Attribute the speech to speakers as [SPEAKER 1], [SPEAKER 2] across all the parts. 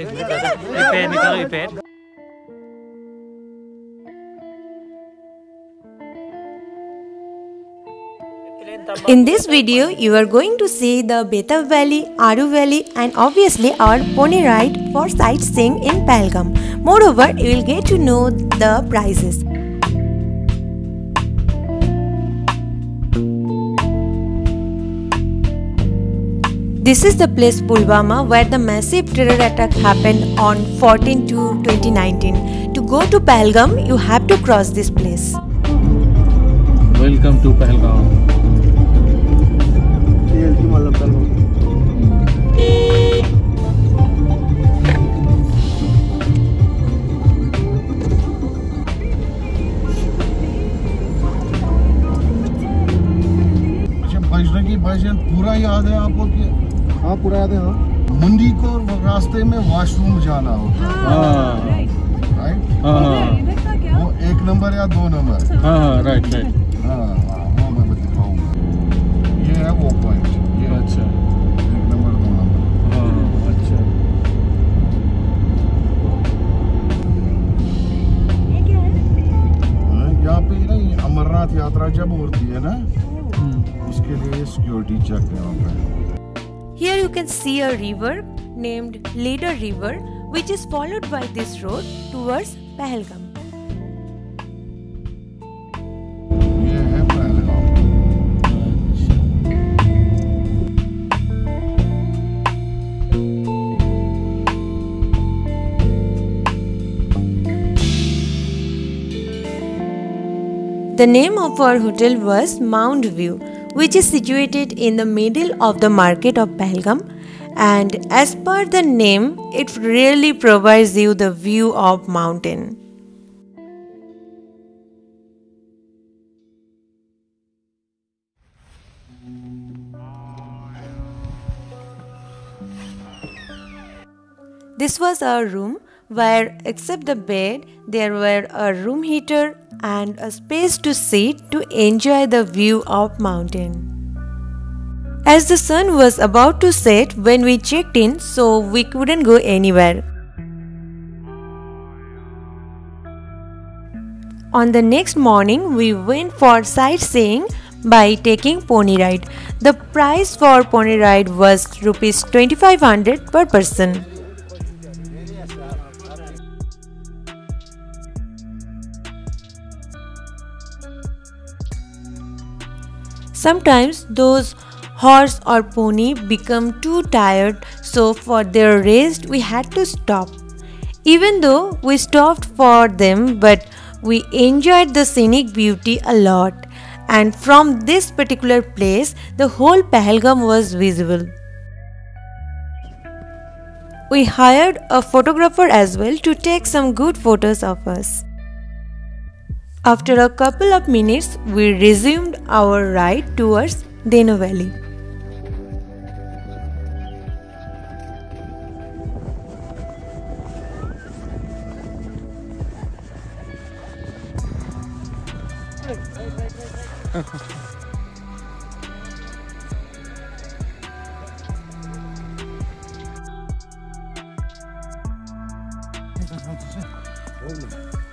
[SPEAKER 1] एक मिनट दादा, ये पेड़ निकालो, ये पेड़।
[SPEAKER 2] In this video, you are going to see the Beta Valley, Aru Valley and obviously our pony ride for sightseeing in Pahalgam. Moreover, you will get to know the prices. This is the place Pulwama where the massive terror attack happened on 14/2/2019. To go to Pahalgam, you have to cross this place.
[SPEAKER 1] Welcome to Pahalgam.
[SPEAKER 3] Bajrangi भाईजान पूरा याद है आपको कि? हाँ पूरा याद है। हाँ मंडी को रास्ते में वॉशरूम जाना होता है। राइट। वो 1 नंबर या 2 नंबर।
[SPEAKER 1] हाँ राइट।
[SPEAKER 3] हाँ वो मैं बताऊंगा। ये है वो पॉइंट। ये
[SPEAKER 1] अच्छा
[SPEAKER 3] 1 नंबर 2 नंबर।
[SPEAKER 1] हाँ अच्छा।
[SPEAKER 3] यहाँ पे ना अमरनाथ यात्रा जब होती है ना, उसके लिए सिक्योरिटी चेक करना पड़ेगा।
[SPEAKER 2] Here you can see a river named Leader River, which is followed by this road towards Pahalgam.
[SPEAKER 3] ये है Pahalgam.
[SPEAKER 2] The name of our hotel was Mount View, which is situated in the middle of the market of Pahalgam, and as per the name, it really provides you the view of mountain. This was our room where except the bed there were a room heater and a space to sit to enjoy the view of mountain. As the sun was about to set when we checked in, so we couldn't go anywhere. On the next morning we went for sightseeing by taking pony ride. The price for pony ride was rupees 2500 per person. Sometimes those horse or pony become too tired, so for their rest we had to stop. Even though we stopped for them, but we enjoyed the scenic beauty a lot, and from this particular place the whole Pahalgam was visible. We hired a photographer as well to take some good photos of us. After a couple of minutes, we resumed our ride towards Deno Valley.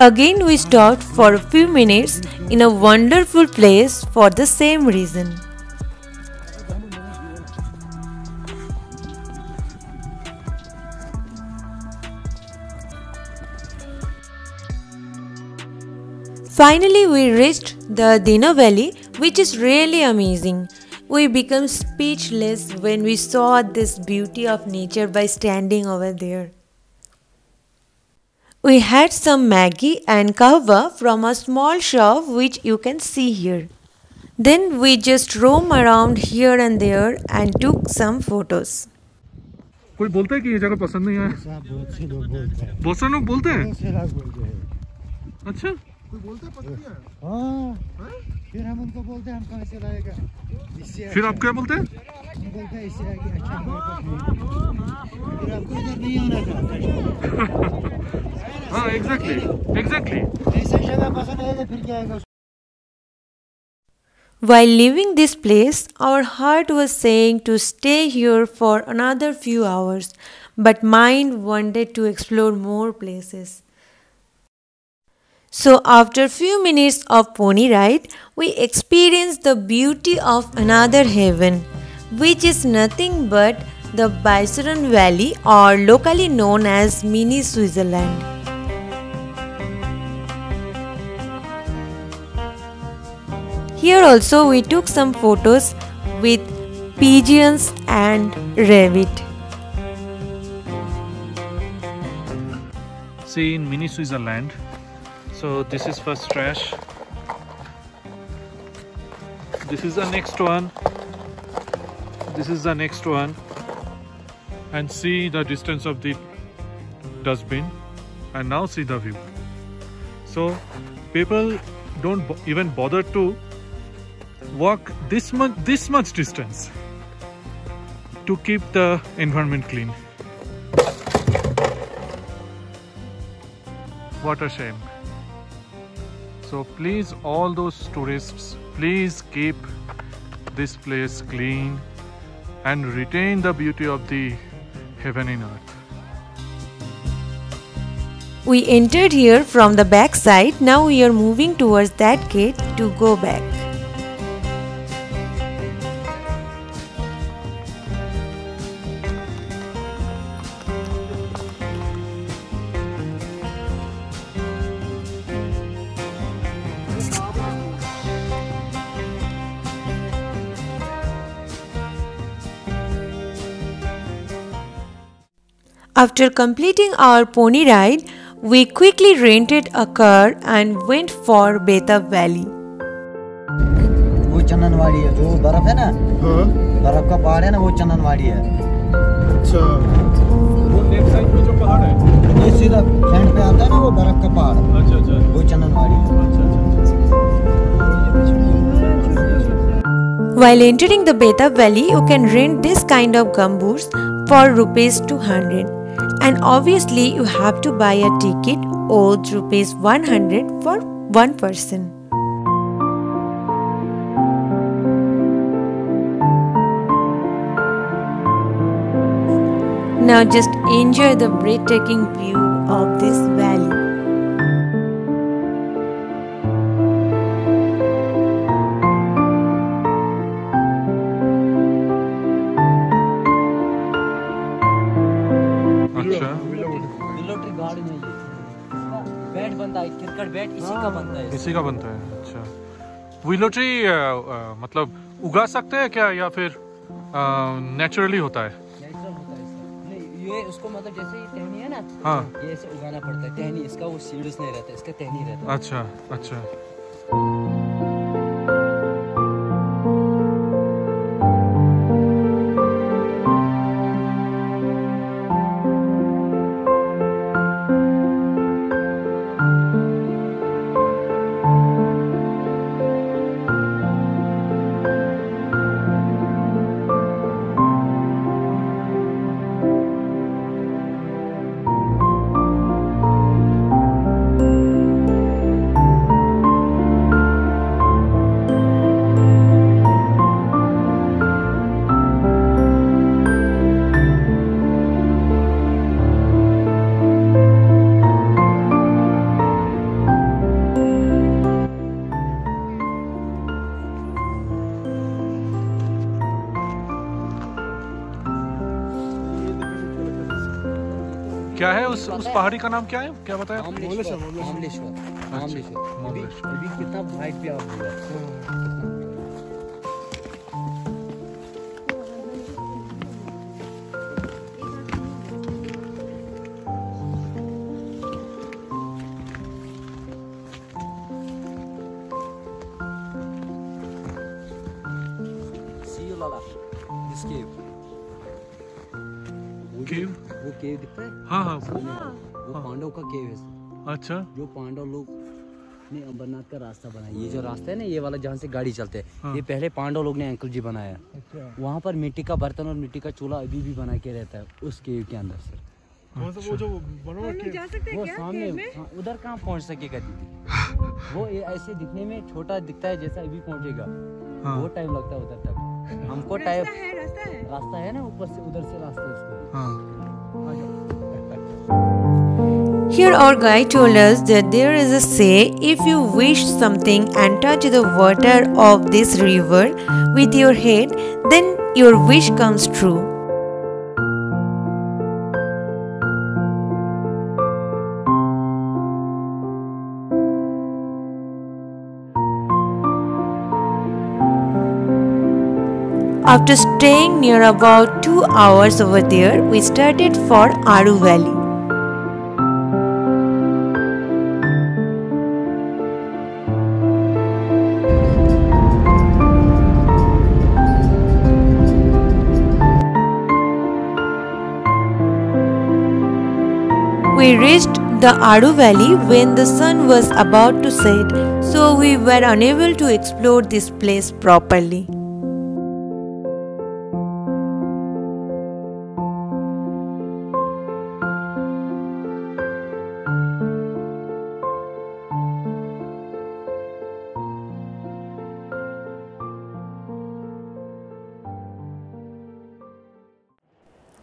[SPEAKER 2] Again we stopped for a few minutes in a wonderful place for the same reason. Finally we reached the Deno Valley, which is really amazing. We became speechless when we saw this beauty of nature by standing over there. We had some Maggi and kahwa from a small shop which you can see here. Then we just roam around here and there and took some photos.
[SPEAKER 4] कोई बोलता है कि ये जगह पसंद नहीं है? बहुत से लोग बोलते हैं। अच्छा?
[SPEAKER 3] कोई बोलता है पसंद नहीं है?
[SPEAKER 5] हाँ। फिर हम उनको बोलते हैं हम कहाँ से लाएगा?
[SPEAKER 4] फिर आप क्या बोलते हैं?
[SPEAKER 5] हम बोलते हैं इससे आगे अच्छा फिर आपको इधर नहीं आना था।
[SPEAKER 4] हाँ एग्जैक्टली।
[SPEAKER 5] ऐसे जगह पसंद है तो फिर क्या आएगा?
[SPEAKER 2] While leaving this place, our heart was saying to stay here for another few hours, but mind wanted to explore more places. So after few minutes of pony ride, we experienced the beauty of another heaven, which is nothing but the Biceron Valley, or locally known as Mini Switzerland. Here also we took some photos with pigeons and rabbit.
[SPEAKER 4] See, in Mini Switzerland, so this is first trash. This is the next one. This is the next one. And see the distance of the dustbin. And now see the view. So people don't even bother to walk this much distance to keep the environment clean. What a shame. So please, all those tourists, please keep this place clean and retain the beauty of the heaven in earth.
[SPEAKER 2] We entered here from the back side. Now we are moving towards that gate to go back. After completing our pony ride, we quickly rented a car and went for Beta Valley.
[SPEAKER 5] वो चंदनवाड़ी है, जो बर्फ है ना,
[SPEAKER 3] हाँ
[SPEAKER 5] बर्फ का पहाड़ है ना, वो चंदनवाड़ी है।
[SPEAKER 3] अच्छा,
[SPEAKER 4] वो लेफ्ट साइड में जो पहाड़ है,
[SPEAKER 5] ये सीधा फ्रंट पे आता है ना, वो बर्फ का पहाड़,
[SPEAKER 4] अच्छा अच्छा,
[SPEAKER 5] वो चंदनवाड़ी है।
[SPEAKER 2] While entering the Beta Valley, you can rent this kind of gumboots for ₹200. And obviously you have to buy a ticket worth ₹100 for one person. Now just enjoy the breathtaking view of this valley.
[SPEAKER 5] Military guard में ये bat बनता है, cricket bat इसी का बनता है।
[SPEAKER 4] इसी का बनता है। अच्छा, विलो ट्री मतलब उगा सकते हैं क्या, या फिर नेचुरली होता है?
[SPEAKER 5] नेचुरल होता है इसका। नहीं, ये उसको मतलब जैसे ये टहनी है ना,
[SPEAKER 4] हाँ,
[SPEAKER 5] ये ऐसे उगाना पड़ता है। टहनी इसका वो सीड्स नहीं रहता, इसका टहनी रहता है।
[SPEAKER 4] अच्छा अच्छा। क्या है उस पहाड़ी का नाम क्या है, क्या बताया?
[SPEAKER 5] मामलेश्वर। अभी कितना हाइट पे आप होगा। See you, Lala. This cave. वो केव दिखता है?
[SPEAKER 4] हाँ हाँ।
[SPEAKER 5] वो पांडव का केव है।
[SPEAKER 4] अच्छा,
[SPEAKER 5] जो पांडव लोग ने अमरनाथ का रास्ता बनाया, ये जो रास्ता है ना, ये वाला जहाँ से गाड़ी चलते हैं,
[SPEAKER 4] हाँ।
[SPEAKER 5] ये पहले पांडव लोग ने अंकल जी बनाया।
[SPEAKER 3] अच्छा,
[SPEAKER 5] वहाँ पर मिट्टी का बर्तन और मिट्टी का चूल्हा अभी भी बना के रहता है उस केव के अंदर से।
[SPEAKER 3] वो जो बना हुआ
[SPEAKER 5] वो सामने उधर कहाँ पहुँच सकेगा दीदी? वो ऐसे दिखने में छोटा दिखता है, जैसा अभी पहुँचेगा। बहुत टाइम लगता है उधर तक हमको टाइम रास्ता है ना ऊपर से उधर से रास्ता है इसमें
[SPEAKER 2] Here our guide told us that there is a say, if you wish something and touch the water of this river with your head, then your wish comes true. After staying near about 2 hours over there, we started for Aru Valley. We reached the Aru Valley when the sun was about to set, so we were unable to explore this place properly.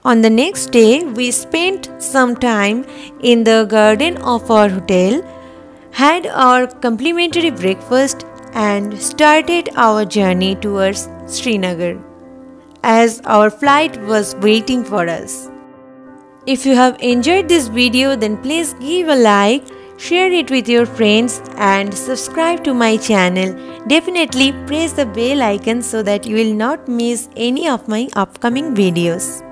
[SPEAKER 2] On the next day, we spent some time in the garden of our hotel, had our complimentary breakfast and started our journey towards Srinagar, as our flight was waiting for us. If you have enjoyed this video, then please give a like, share it with your friends and subscribe to my channel. Definitely press the bell icon so that you will not miss any of my upcoming videos.